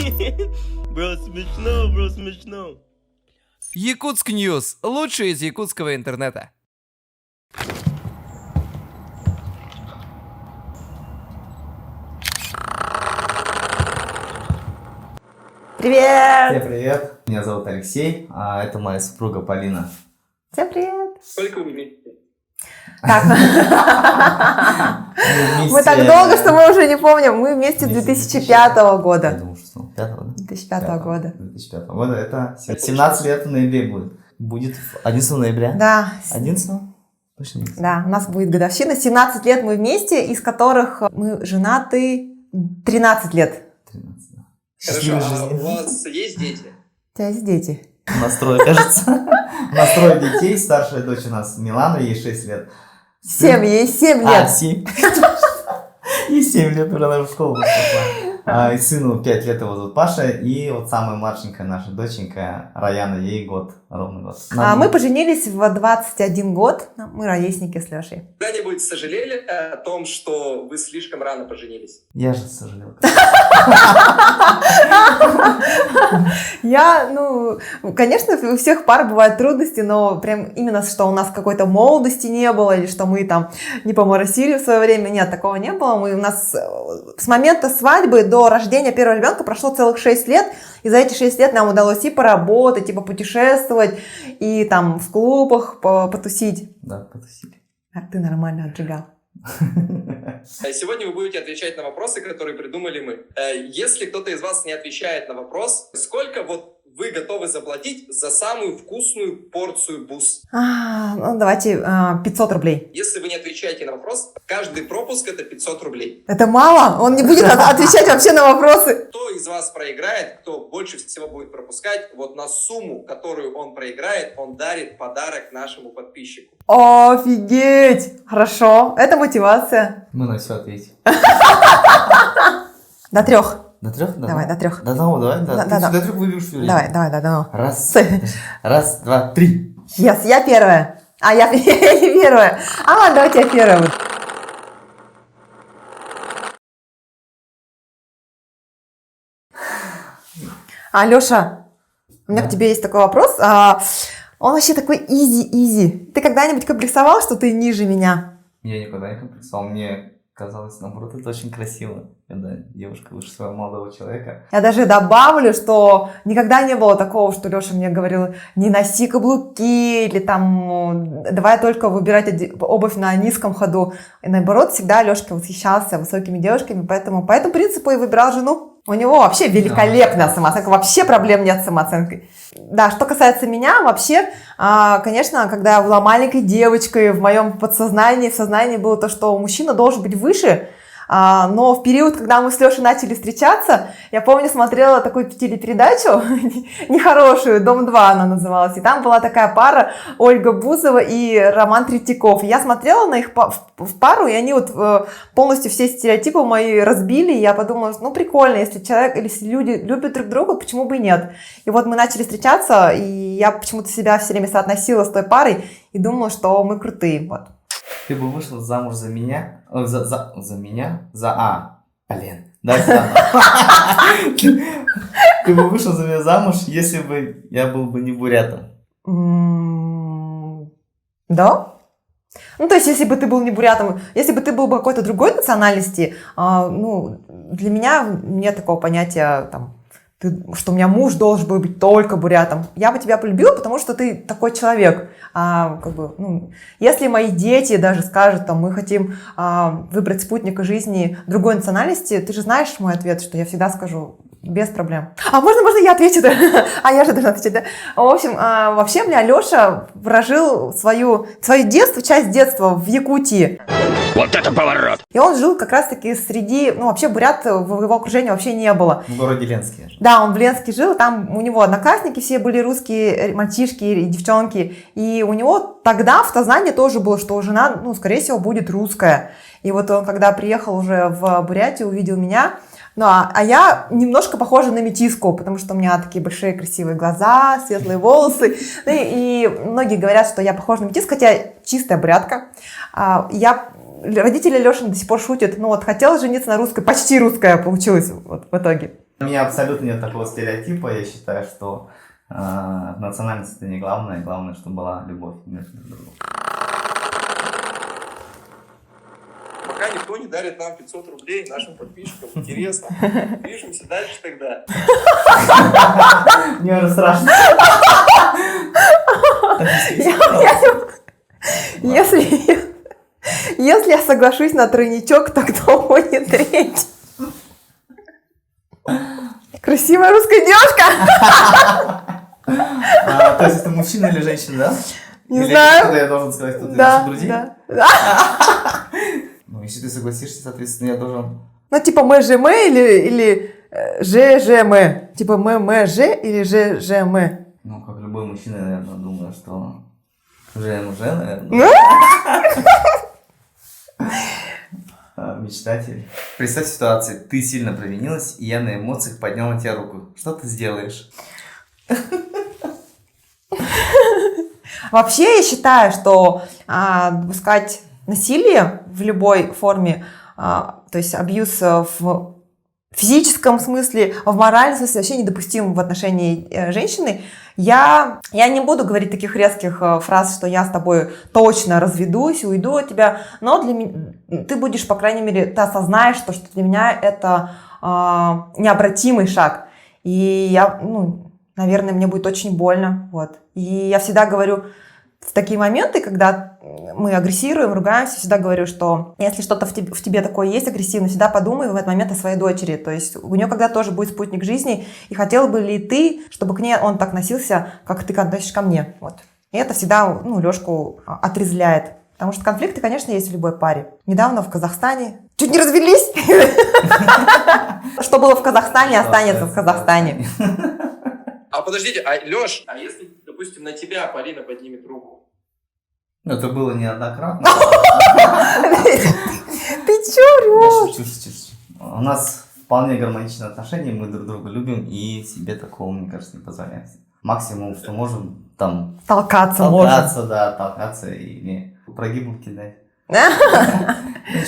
Бро, смешно. Якутск Ньюс. Лучшее из якутского интернета. Привет! Всем привет, меня зовут Алексей, а это моя супруга Полина. Всем привет! Сколько вы вместе? Так, мы так долго, что мы уже не помним. Мы вместе с 2005 Я года. думаю, что 5-го, да? 2005 года. 2005 года, это 17 лет в ноябре будет. Будет 11 ноября? Да. 11? Точно не знаю. Да, у нас будет годовщина. 17 лет мы вместе, из которых мы женаты 13 лет. 13, да. Хорошо, Счастливой а жизни. у вас есть дети? У тебя есть дети? У нас трое, кажется. У нас трое детей, старшая дочь у нас Милана, ей 6 лет. 7, ей 7 лет. 7. Ей 7 лет, уже даже в школу пошла. И сыну 5 лет, его зовут Паша, и вот самая младшенькая наша доченька Раяна, ей год, ровный год. Мы поженились в 21 год, мы ровесники с Лешей. Когда-нибудь сожалели о том, что вы слишком рано поженились? Я же сожалел. Конечно, у всех пар бывают трудности, но прям именно, что у нас какой-то молодости не было, или что мы там не поморосили в свое время, нет, такого не было. У нас с момента свадьбы до рождения первого ребенка прошло целых 6 лет, и за эти 6 лет нам удалось и поработать, и попутешествовать, и там в клубах потусить. Да, потусили. А ты нормально отжигал. Сегодня вы будете отвечать на вопросы, которые придумали мы. Если кто-то из вас не отвечает на вопрос, сколько вот вы готовы заплатить за самую вкусную порцию бус? Давайте 500 рублей. Если вы не отвечаете на вопрос, каждый пропуск это 500 рублей. Это мало? Он не будет отвечать вообще на вопросы. Кто из вас проиграет, кто больше всего будет пропускать, вот на сумму, которую он проиграет, он дарит подарок нашему подписчику. Офигеть! Хорошо, это мотивация. Мы на все ответим. До 3. До 3? Давай, до 3. До 1, давай. Да. До 3 выберешь все. Давай, да. Раз, два, 3. Yes, я первая. Я не первая. Давайте я первая буду. Леша, у меня к тебе есть такой вопрос. Он вообще такой изи. Ты когда-нибудь комплексовал, что ты ниже меня? Я никогда не комплексовал. Мне казалось, наоборот, это очень красиво, когда девушка выше своего молодого человека. Я даже добавлю, что никогда не было такого, что Леша мне говорил, не носи каблуки, или там, давай только выбирать обувь на низком ходу. И наоборот, всегда Лешка восхищался высокими девушками, поэтому по этому принципу и выбирал жену. У него вообще великолепная самооценка, вообще проблем нет с самооценкой. Да, что касается меня, вообще, конечно, когда я была маленькой девочкой, в моем подсознании, в сознании было то, что мужчина должен быть выше, но в период, когда мы с Лешей начали встречаться, я помню, смотрела такую телепередачу нехорошую, «Дом-2» она называлась, и там была такая пара Ольга Бузова и Роман Третьяков. И я смотрела на их в пару, и они вот полностью все стереотипы мои разбили, и я подумала, прикольно, если люди любят друг друга, почему бы и нет. И вот мы начали встречаться, и я почему-то себя все время соотносила с той парой, и думала, что мы крутые, вот. Ты бы вышла замуж за меня? Блин. Ты бы вышла за меня замуж, если бы я был бы не бурятом? Да? То есть, если бы ты был не бурятом, если бы ты был бы какой-то другой национальности, для меня нет такого понятия, что у меня муж должен был быть только бурятом. Я бы тебя полюбила, потому что ты такой человек. Если мои дети даже скажут, мы хотим выбрать спутника жизни другой национальности, ты же знаешь мой ответ, что я всегда скажу без проблем. Можно я отвечу? Я же должна отвечать, да? В общем, вообще, Леша прожил свое детство, часть детства в Якутии. Вот это поворот! И он жил как раз-таки среди, вообще бурят в его окружении вообще не было. В городе Ленске. Да, он в Ленске жил, там у него одноклассники все были русские, мальчишки и девчонки. И у него тогда в сознании тоже было, что жена, скорее всего, будет русская. И вот он, когда приехал уже в Бурятию, увидел меня, я немножко похожа на метиску, потому что у меня такие большие красивые глаза, светлые волосы. И многие говорят, что я похожа на метиску, хотя чистая бурятка. Родители Леши до сих пор шутят, хотела жениться на русской, почти русская получилась в итоге. У меня абсолютно нет такого стереотипа. Я считаю, что национальность это не главное. Главное, чтобы была любовь между друг другом. Пока никто не дарит нам 500 рублей, нашим подписчикам интересно. Движемся дальше тогда. Мне уже страшно. Если я соглашусь на тройничок, то кто будет третий? Красивая русская девушка? То есть это мужчина или женщина, да? Не Или знаю. что я должен сказать, кто-то из Да, наших друзей? да. Ну, если ты согласишься, соответственно, я должен... Ну, типа мы или же Типа мы же или же мы. Ну, как любой мужчина, наверное, думаю, что... наверное. Мечтатель. Представь ситуацию, ты сильно провинилась, и я на эмоциях поднял на тебя руку. Что ты сделаешь? Вообще, я считаю, что допускать насилие в любой форме, то есть абьюз в физическом смысле, в моральном смысле вообще недопустим в отношении женщины. Я не буду говорить таких резких фраз, что я с тобой точно разведусь, уйду от тебя, но для меня ты будешь, по крайней мере, ты осознаешь, что для меня это необратимый шаг. И я, наверное, мне будет очень больно. Вот. И я всегда говорю, в такие моменты, когда мы агрессируем, ругаемся, всегда говорю, что если что-то в тебе такое есть агрессивное, всегда подумай в этот момент о своей дочери. То есть у нее когда тоже будет спутник жизни, и хотела бы ли ты, чтобы к ней он так носился, как ты относишься ко мне. Вот. И это всегда Лешку отрезвляет. Потому что конфликты, конечно, есть в любой паре. Недавно в Казахстане чуть не развелись. Что было в Казахстане, останется в Казахстане. А подождите, Леш, а если, допустим, на тебя Полина поднимет руку? Это было неоднократно. Ты чё врешь? Шучу. У нас вполне гармоничные отношения, мы друг друга любим и себе такого, мне кажется, не позволяем. Максимум, что можем, там... Толкаться толкаться или прогибом кидать.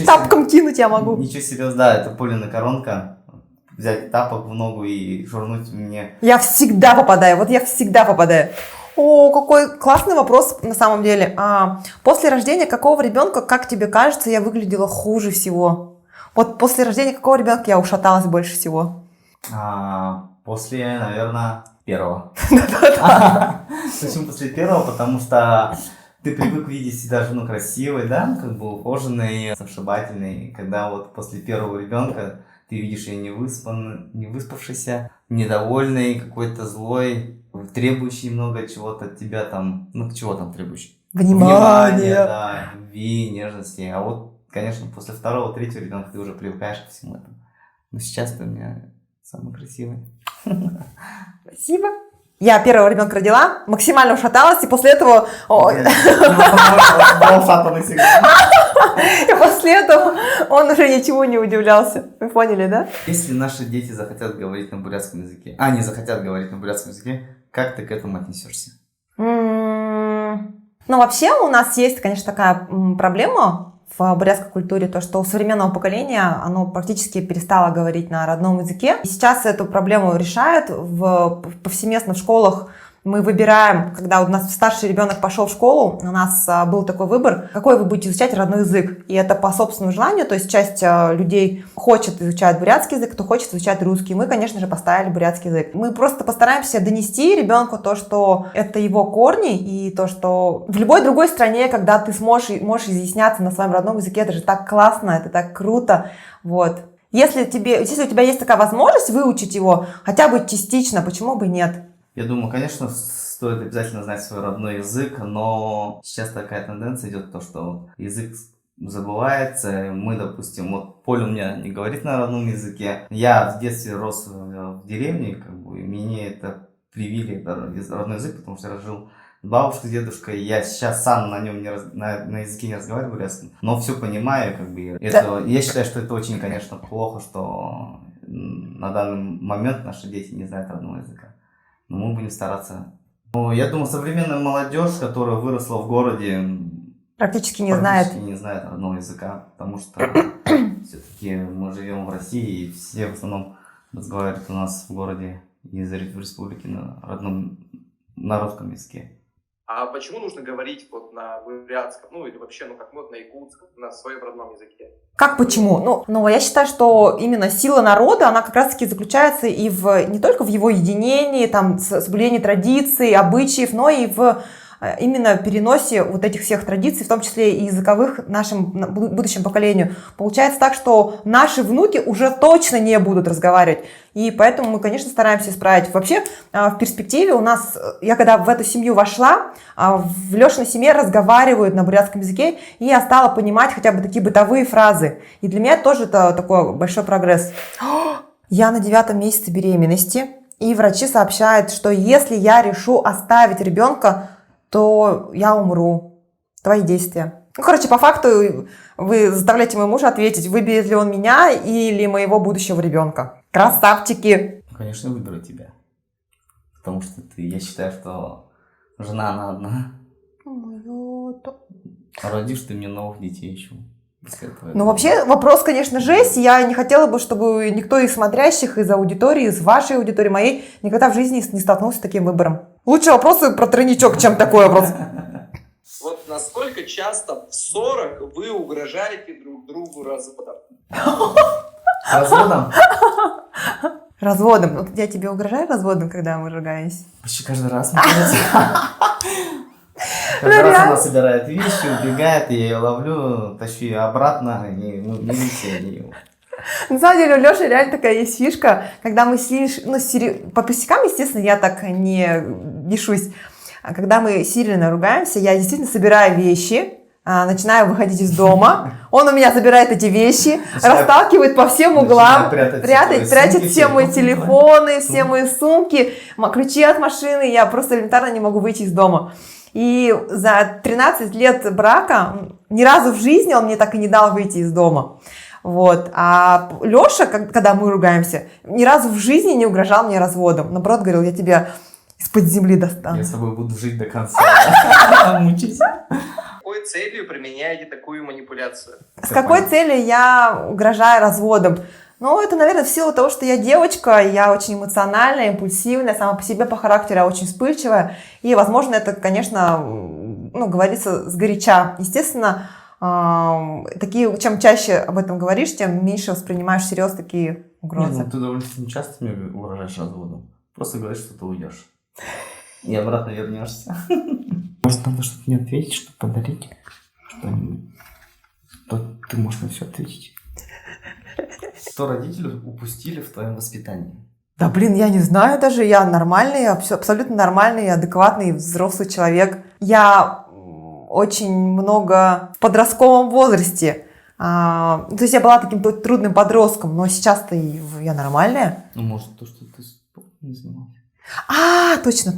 Тапком кинуть я могу. Ничего серьезного, да, это Полина коронка. Взять тапок в ногу и швырнуть мне. Я всегда попадаю, вот я всегда попадаю. О, какой классный вопрос на самом деле. После рождения какого ребенка, как тебе кажется, я выглядела хуже всего? Вот после рождения какого ребенка я ушаталась больше всего? После, наверное, первого. Почему после первого? Потому что ты привык видеть себя жену красивой, да, как бы ухоженной, сногсшибательной. Когда вот после первого ребенка ты видишь ее не выспавшейся, недовольной, какой-то злой, требующий много чего-то от тебя там, чего там требующий? Внимания, да, любви, нежности. А вот, конечно, после второго, третьего ребенка ты уже привыкаешь ко всему этому. Но сейчас ты у меня самый красивый. Спасибо. Я первого ребенка родила, максимально ушаталась, и после этого... И после этого он уже ничего не удивлялся. Вы поняли, да? Если наши дети захотят говорить на бурятском языке, не захотят говорить на бурятском языке, как ты к этому отнесешься? Вообще у нас есть, конечно, такая проблема в бурятской культуре, то, что у современного поколения оно практически перестало говорить на родном языке. И сейчас эту проблему решают повсеместно в школах. Мы выбираем, когда у нас старший ребенок пошел в школу, у нас был такой выбор, какой вы будете изучать родной язык. И это по собственному желанию, то есть часть людей хочет изучать бурятский язык, кто хочет изучать русский. Мы, конечно же, поставили бурятский язык. Мы просто постараемся донести ребенку то, что это его корни, и то, что в любой другой стране, когда ты можешь изъясняться на своем родном языке, это же так классно, это так круто. Вот. Если у тебя есть такая возможность выучить его хотя бы частично, почему бы нет? Я думаю, конечно, стоит обязательно знать свой родной язык, но сейчас такая тенденция идет, то, что язык забывается. Мы, допустим, вот Поля у меня не говорит на родном языке. Я в детстве рос в деревне, как бы, и мне это привили, родной язык, потому что я жил с бабушкой, с дедушкой. Я сейчас сам на нем на языке не разговариваю бурятском, но все понимаю, как бы. Я считаю, что это очень, конечно, плохо, что на данный момент наши дети не знают родного языка. Но мы будем стараться. Я думаю, современная молодежь, которая выросла в городе, практически не знает родного языка, потому что все-таки мы живем в России, и все в основном разговаривает у нас в городе и в республике на русском языке. А почему нужно говорить вот на бурятском, ну или вообще, ну как вот на якутском, на своем родном языке? Как почему? Ну, я считаю, что именно сила народа, она как раз-таки заключается и не только в его единении, там, соблюдении традиций, обычаев, но и в именно переносе вот этих всех традиций, в том числе и языковых, нашему будущему поколению. Получается так, что наши внуки уже точно не будут разговаривать. И поэтому мы, конечно, стараемся исправить. Вообще, в перспективе у нас, я когда в эту семью вошла, в Лешиной семье разговаривают на бурятском языке, и я стала понимать хотя бы такие бытовые фразы. И для меня тоже это такой большой прогресс. Я на 9-м месяце беременности, и врачи сообщают, что если я решу оставить ребенка, то я умру. Твои действия. Ну, короче, по факту вы заставляете моего мужа ответить, выберет ли он меня или моего будущего ребенка. Красавчики! Ну, конечно, выберу тебя. Потому что я считаю, что жена она одна. А родишь ты мне новых детей еще. Ну, вообще, вопрос, конечно, жесть. Я не хотела бы, чтобы никто из смотрящих, из аудитории, из вашей аудитории, моей, никогда в жизни не столкнулся с таким выбором. Лучше вопросы про тройничок, чем такой вопрос. Вот насколько часто в ссорах вы угрожаете друг другу разводом? Разводом? Разводом. Вот я тебе угрожаю разводом, когда мы ругаемся? Почти каждый раз, мне кажется. Каждый раз она собирает вещи, убегает, я ее ловлю, тащу ее обратно, и не веселье. На самом деле у Леши реально такая есть фишка, когда мы по пустякам, естественно, я так не бешусь, а когда мы сильно ругаемся, я действительно собираю вещи, начинаю выходить из дома, он у меня забирает эти вещи, расталкивает по всем углам, прячет все мои телефоны, все мои сумки, ключи от машины, я просто элементарно не могу выйти из дома. И за 13 лет брака ни разу в жизни он мне так и не дал выйти из дома. Вот. А Леша, когда мы ругаемся, ни разу в жизни не угрожал мне разводом. Наоборот, говорил, я тебя из-под земли достану. Я с тобой буду жить до конца. Мучись. С какой целью применяете такую манипуляцию? С какой целью я угрожаю разводом? Ну, это, наверное, в силу того, что я девочка, я очень эмоциональная, импульсивная, сама по себе по характеру я очень вспыльчивая. И, возможно, это, конечно, говорится сгоряча. Естественно, чем чаще об этом говоришь, тем меньше воспринимаешь всерьез такие угрозы. Нет, ты довольно часто мне угрожаешь разводом. Просто говоришь, что ты уйдешь. И обратно вернешься. Может, надо что-то не ответить, что подарить? Что-нибудь. То ты можешь на все ответить. Что родители упустили в твоем воспитании? Да, блин, я не знаю даже. Я нормальный, абсолютно нормальный, адекватный, взрослый человек. Я очень много в подростковом возрасте. То есть я была таким трудным подростком, но сейчас-то я нормальная. Ну, может, то, что ты не занималась. Точно.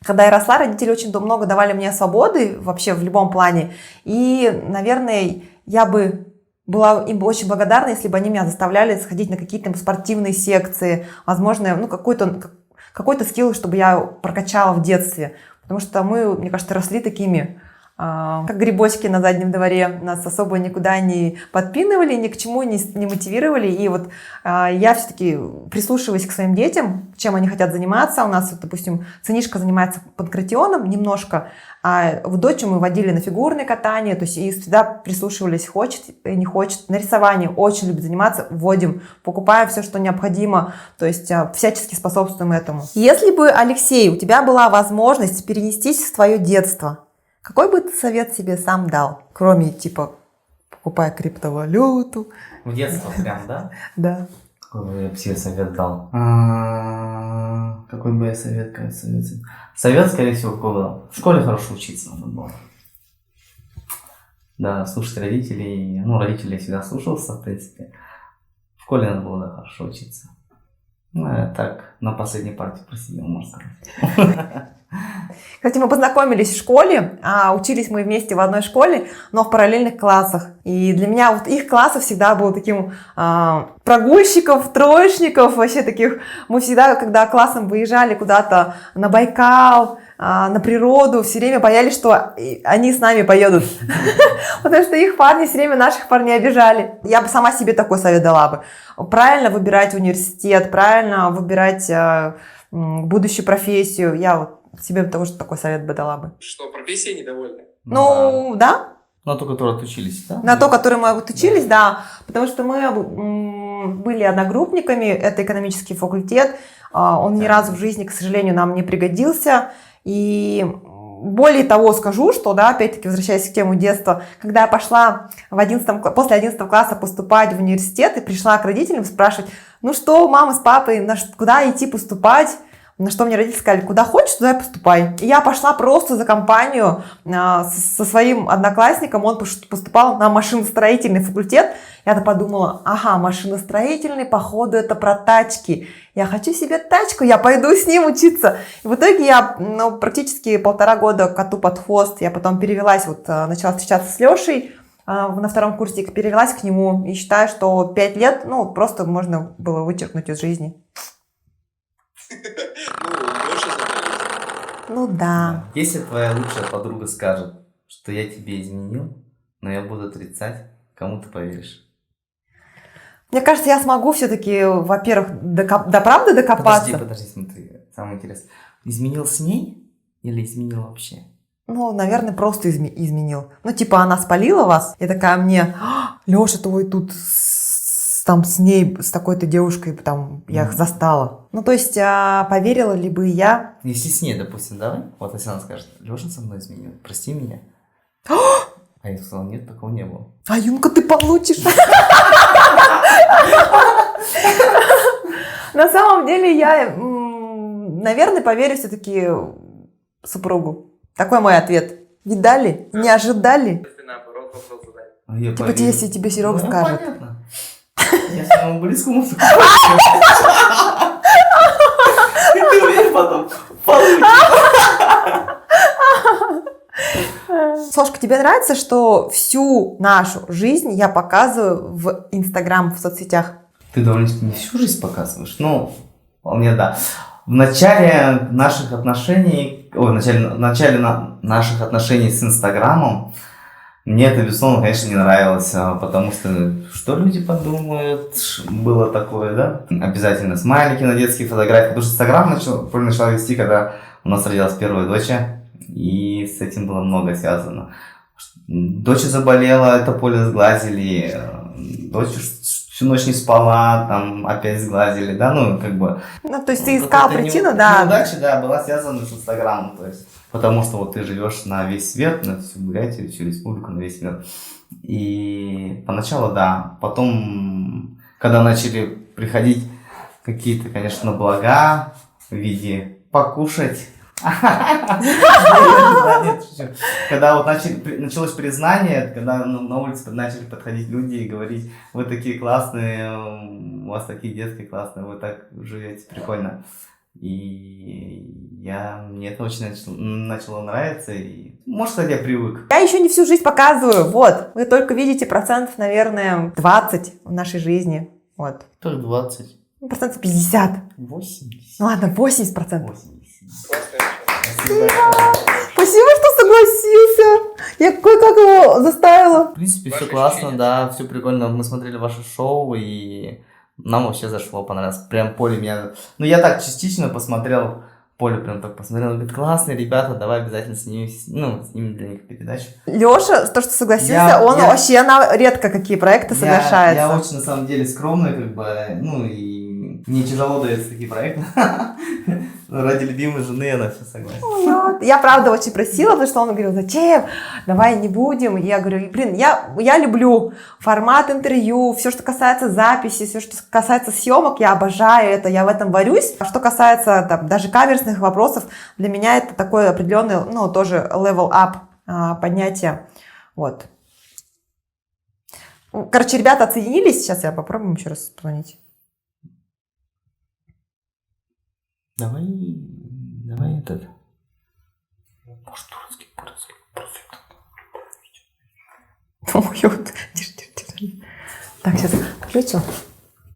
Когда я росла, родители очень много давали мне свободы вообще в любом плане. И, наверное, я бы была им очень благодарна, если бы они меня заставляли сходить на какие-то спортивные секции, возможно, какой-то скилл, чтобы я прокачала в детстве. Потому что мы, мне кажется, росли такими, как грибочки на заднем дворе. Нас особо никуда не подпинывали, ни к чему не мотивировали. И вот я все-таки прислушиваюсь к своим детям, чем они хотят заниматься. У нас, допустим, сынишка занимается панкратионом немножко, а в дочь мы водили на фигурное катание, то есть и всегда прислушивались, хочет и не хочет. На рисовании очень любит заниматься, вводим, покупаем все, что необходимо, то есть всячески способствуем этому. Если бы, Алексей, у тебя была возможность перенестись в твое детство, какой бы ты совет себе сам дал? Кроме, покупай криптовалюту. В детство прям, да? Да. Какой бы я себе совет дал? Какой бы я совет? Совет, скорее всего, какой был? В школе хорошо учиться надо было. Да, слушать родителей. Родителей я всегда слушался, в принципе. В школе надо было, да, хорошо учиться. Так, на последней партии просидел, можно сказать. Кстати, мы познакомились в школе, учились мы вместе в одной школе, но в параллельных классах. И для меня вот их класс всегда был таким прогульщиков, троечников, вообще таких. Мы всегда, когда классом выезжали куда-то на Байкал, на природу, все время боялись, что они с нами поедут. Потому что их парни все время наших парней обижали. Я бы сама себе такой совет дала бы. Правильно выбирать университет, правильно выбирать будущую профессию. Я вот себе тоже такой совет бы дала бы. Что, профессия недовольна? Ну, да. На ту, которую отучились, да? На то, которой мы отучились, да. Потому что мы были одногруппниками, это экономический факультет. Он ни разу в жизни, к сожалению, нам не пригодился. И более того скажу, что, да, опять-таки, возвращаясь к тему детства, когда я пошла после 11 класса поступать в университет и пришла к родителям спрашивать, ну что, мама с папой, куда идти поступать? На что мне родители сказали, куда хочешь, туда и поступай. И я пошла просто за компанию со своим одноклассником, он поступал на машиностроительный факультет. Я-то подумала, ага, машиностроительный, походу, это про тачки. Я хочу себе тачку, я пойду с ним учиться. И в итоге я практически 1,5 года коту под хвост. Я потом перевелась, начала встречаться с Лешей на 2 курсе, перевелась к нему. И считаю, что 5 лет, просто можно было вычеркнуть из жизни. Ну да. Если твоя лучшая подруга скажет, что я тебе изменил, но я буду отрицать, кому ты поверишь? Мне кажется, я смогу все-таки, во-первых, до правды докопаться. Подожди, смотри, самое интересное. Изменил с ней или изменил вообще? Наверное, просто изменил. Она спалила вас, и такая мне, Леша твой тут с ней, с такой-то девушкой, я их застала. То есть, поверила ли бы я? Если с ней, допустим, давай, вот если она скажет, Леша со мной изменил, прости меня. А я сказала, нет, такого не было. А Юнка, ты получишь. На самом деле, я, наверное, поверю все-таки супругу. Такой мой ответ. Видали? Не ожидали? Наоборот, вопрос задать. Типа, если тебе Серега скажет. Понятно. Я самому близкому скажу. И ты уверен потом. Сошка, тебе нравится, что всю нашу жизнь я показываю в Инстаграм, в соцсетях? Ты довольно-таки не всю жизнь показываешь. Вполне да. В начале наших отношений, наших отношений с Инстаграмом, мне это, безусловно, конечно, не нравилось, потому что люди подумают, было такое, да? Обязательно смайлики на детские фотографии, потому что Инстаграм начал вести, когда у нас родилась первая дочь, и с этим было много связано. Дочь заболела, это поле сглазили, дочь всю ночь не спала, опять сглазили, да, то есть ты искал причину, да? Неудача, да, была связана с Инстаграмом, то есть, потому что ты живешь на весь свет, на всю Бурятию, всю республику, на весь мир. И поначалу, да, потом, когда начали приходить какие-то, конечно, блага в виде покушать, когда началось признание, когда на улице начали подходить люди и говорить, вы такие классные, у вас такие детки классные, вы так живете, прикольно. И мне это очень начало нравиться, и, может, кстати, я привык. Я еще не всю жизнь показываю, вы только видите процентов, наверное, 20 в нашей жизни, Только 20. Процентов 50. 80. Ладно, 80%. 80. Спасибо, что согласился. Я кое-как его заставила. В принципе, все классно, да, все прикольно. Мы смотрели ваше шоу, и нам вообще зашло, понравилось. Прям Поле меня... я так частично посмотрел, Поле прям так посмотрел. Он говорит, классные ребята, давай обязательно снимем для них передачу. Леша, то, что согласился, он вообще на редко какие проекты соглашается. Я очень, на самом деле, скромный, и мне тяжело даются такие проекты. Ради любимой жены она все согласна. Я правда очень просила, потому что он говорил, зачем, давай не будем. И я говорю, я люблю формат интервью, все, что касается записи, все, что касается съемок, я обожаю это, я в этом варюсь. А что касается даже каверсных вопросов, для меня это такой определенный, тоже level up поднятие. Короче, ребята отсоединились, сейчас я попробую еще раз позвонить. Давай этот. Может, турецкий. Ой, тише. Так, сейчас включу.